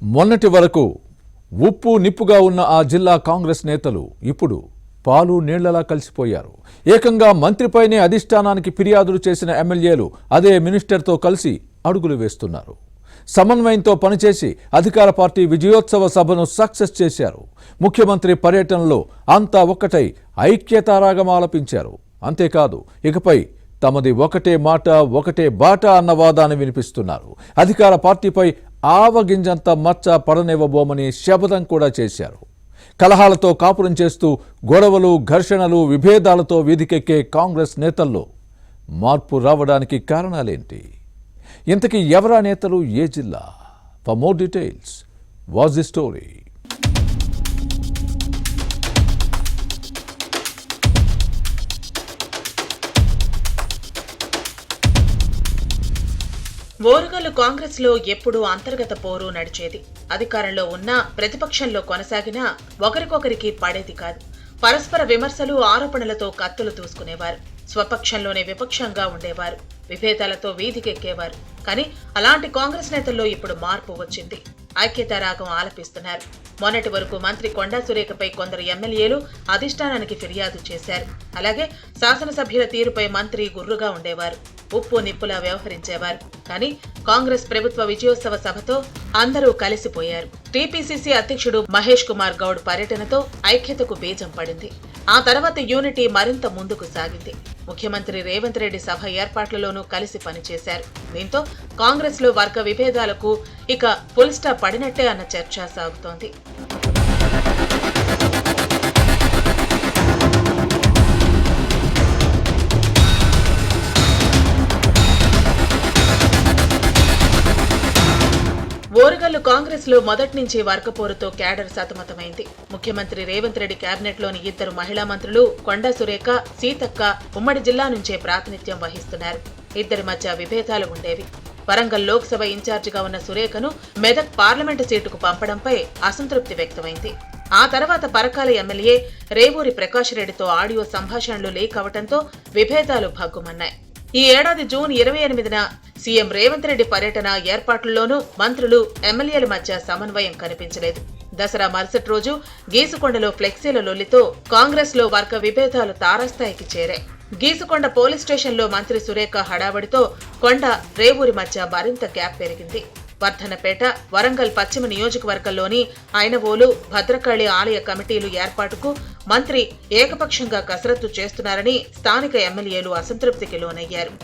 మొన్నటి వరకు ఉప్పు నిప్పుగా ఉన్న ఆ జిల్లా కాంగ్రెస్ నేతలు ఇప్పుడు పాలు నీళ్లలా కలిసిపోయారు. ఏకంగా మంత్రిపైనే అధిష్టానానికి ఫిర్యాదులు చేసిన ఎమ్మెల్యేలు అదే మినిస్టర్తో కలిసి అడుగులు వేస్తున్నారు. సమన్వయంతో పనిచేసి అధికార పార్టీ విజయోత్సవ సభను సక్సెస్ చేశారు. ముఖ్యమంత్రి పర్యటనలో అంతా ఒక్కటై ఐక్యతారాగం ఆలపించారు. అంతేకాదు ఇకపై తమది ఒకటే మాట ఒకటే బాట అన్న వాదాన్ని వినిపిస్తున్నారు. అధికార పార్టీపై ఆవగింజంత మచ్చ పడనివ్వబోమని శపథం కూడా చేశారు. కలహాలతో కాపురం చేస్తూ గొడవలు, ఘర్షణలు, విభేదాలతో వీధికెక్కే కాంగ్రెస్ నేతల్లో మార్పు రావడానికి కారణాలేంటి? ఇంతకీ ఎవరా నేతలు, ఏ జిల్లా? For more details, watch the story. Orugallu Congress లో ఎప్పుడూ అంతర్గత పోరు నడిచేది. అధికారంలో ఉన్నా ప్రతిపక్షంలో కొనసాగినా ఒకరికొకరికి పడేది కాదు. పరస్పర విమర్శలు, ఆరోపణలతో కత్తులు దూసుకునేవారు. స్వపక్షంలోనే విపక్షంగా ఉండేవారు. విభేదాలతో వీధికెక్కేవారు. కానీ అలాంటి కాంగ్రెస్ నేతల్లో ఇప్పుడు మార్పు వచ్చింది. ఐక్యతారాగం ఆలపిస్తున్నారు. మొన్నటి వరకు మంత్రి కొండా సురేఖపై కొందరు ఎమ్మెల్యేలు అధిష్టానానికి ఫిర్యాదు చేశారు. అలాగే శాసనసభ్యుల తీరుపై మంత్రి గుర్రుగా ఉండేవారు. ఉప్పు నిప్పులా వ్యవహరించేవారు. కానీ కాంగ్రెస్ ప్రభుత్వ విజయోత్సవ సభతో అందరూ కలిసిపోయారు. టీపీసీసీ అధ్యక్షుడు మహేష్ కుమార్ గౌడ్ పర్యటనతో ఐక్యతకు బీజం పడింది. ఆ తర్వాత యూనిటీ మరింత ముందుకు సాగింది. ముఖ్యమంత్రి రేవంత్ రెడ్డి సభ ఏర్పాట్లలోనూ కలిసి పనిచేశారు. దీంతో కాంగ్రెస్ లో వర్గ విభేదాలకు ఇక ఫుల్ స్టాప్ పడినట్టే అన్న చర్చ సాగుతోంది. ఓరుగల్లు కాంగ్రెస్ లో మొదటి నుంచి వర్గపోరుతో క్యాడర్ సతమతమైంది. ముఖ్యమంత్రి రేవంత్ రెడ్డి కేబినెట్ లోని ఇద్దరు మహిళా మంత్రులు కొండా సురేఖ, సీతక్క ఉమ్మడి జిల్లా నుంచే ప్రాతినిధ్యం వహిస్తున్నారు. ఇద్దరి మధ్య విభేదాలు ఉండేవి. వరంగల్ లోక్సభ ఇన్ఛార్జిగా ఉన్న సురేఖను మెదక్ పార్లమెంటు సీటుకు పంపడంపై అసంతృప్తి వ్యక్తమైంది. ఆ తర్వాత పరకాల ఎమ్మెల్యే రేవూరి ప్రకాష్ రెడ్డితో ఆడియో సంభాషణలు లీక్ అవడంతో విభేదాలు భగ్గుమన్నాయి. ఈ ఏడాది జూన్ 28న సీఎం రేవంత్ రెడ్డి పర్యటన ఏర్పాట్లలోనూ మంత్రులు, ఎమ్మెల్యేల మధ్య సమన్వయం కనిపించలేదు. దసరా మరుసటి రోజు గీసుకొండలో ఫ్లెక్సీల లొల్లితో కాంగ్రెస్ లో వర్గ విభేదాలు తారాస్థాయికి చేరాయి. గీసుకొండ పోలీస్ స్టేషన్లో మంత్రి సురేఖ హడావడితో కొండ, రేవూరి మధ్య మరింత గ్యాప్ పెరిగింది. వర్ధనపేట, వరంగల్ పశ్చిమ నియోజకవర్గంలోని ఐనవోలు, భద్రకాళి ఆలయ కమిటీలు ఏర్పాటుకు మంత్రి ఏకపక్షంగా కసరత్తు చేస్తున్నారని స్థానిక ఎమ్మెల్యేలు అసంతృప్తికి లోనయ్యారు.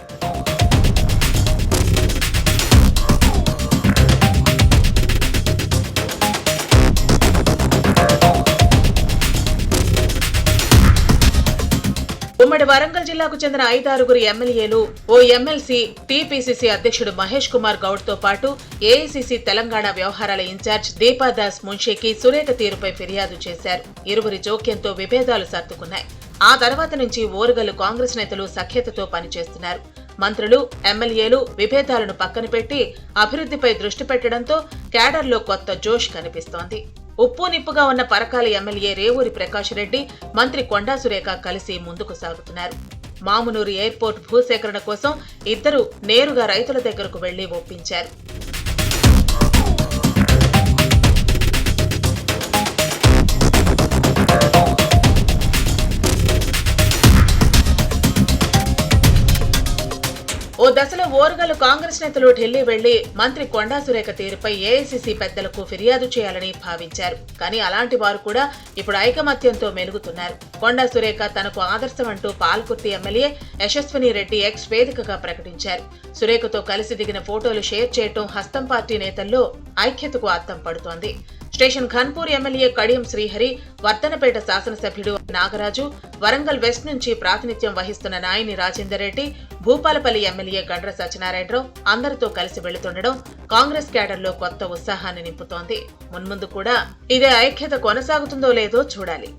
ఉమ్మడి వరంగల్ జిల్లాకు చెందిన 5-6 ఎమ్మెల్యేలు, ఓ ఎమ్మెల్సీ, టీపీసీసీ అధ్యక్షుడు మహేష్ కుమార్ గౌడ్ తో పాటు ఏఐసీసీ తెలంగాణ వ్యవహారాల ఇన్ఛార్జ్ దీపాదాస్ మున్షీకి సురేఖ తీరుపై ఫిర్యాదు చేశారు. ఇరువురి జోక్యంతో విభేదాలు సర్దుకున్నాయి. ఆ తర్వాత నుంచి ఓరుగల్లు కాంగ్రెస్ నేతలు సఖ్యతతో పనిచేస్తున్నారు. మంత్రులు, ఎమ్మెల్యేలు విభేదాలను పక్కన పెట్టి అభివృద్ధిపై దృష్టి పెట్టడంతో క్యాడర్లో కొత్త జోష్ కనిపిస్తోంది. ఉప్పు నిప్పుగా ఉన్న పరకాల ఎమ్మెల్యే రేవూరి ప్రకాష్ రెడ్డి, మంత్రి కొండా సురేఖ కలిసి ముందుకు సాగుతున్నారు. మామునూరు ఎయిర్పోర్ట్ భూసేకరణ కోసం ఇద్దరు నేరుగా రైతుల దగ్గరకు వెళ్లి ఒప్పించారు. ఓ దశలో ఓరుగల్లు కాంగ్రెస్ నేతలు ఢిల్లీ వెళ్లి మంత్రి కొండా సురేఖ తీరుపై ఏఐసీసీ పెద్దలకు ఫిర్యాదు చేయాలని భావించారు. కానీ అలాంటి వారు కూడా ఇప్పుడు ఐకమత్యంతో మెలుగుతున్నారు. కొండా సురేఖ తనకు ఆదర్శం అంటూ పాల్కుర్తి ఎమ్మెల్యే యశస్విని రెడ్డి ఎక్స్ వేదికగా ప్రకటించారు. సురేఖతో కలిసి దిగిన ఫోటోలు షేర్ చేయటం హస్తం పార్టీ నేతల్లో ఐక్యతకు అద్దం పడుతోంది. స్టేషన్ ఖాన్పూర్ ఎమ్మెల్యే కడియం శ్రీహరి, వర్ధనపేట శాసనసభ్యుడు నాగరాజు, వరంగల్ వెస్ట్ నుంచి ప్రాతినిధ్యం వహిస్తున్న నాయని రాజేందర్ రెడ్డి, భూపాలపల్లి ఎమ్మెల్యే గండ్ర సత్యనారాయణరావు అందరితో కలిసి వెళుతుండడం కాంగ్రెస్ క్యాడర్లో కొత్త ఉత్సాహాన్ని నింపుతోంది. మున్ముందు కూడా ఇదే ఐక్యత కొనసాగుతుందో లేదో చూడాలి.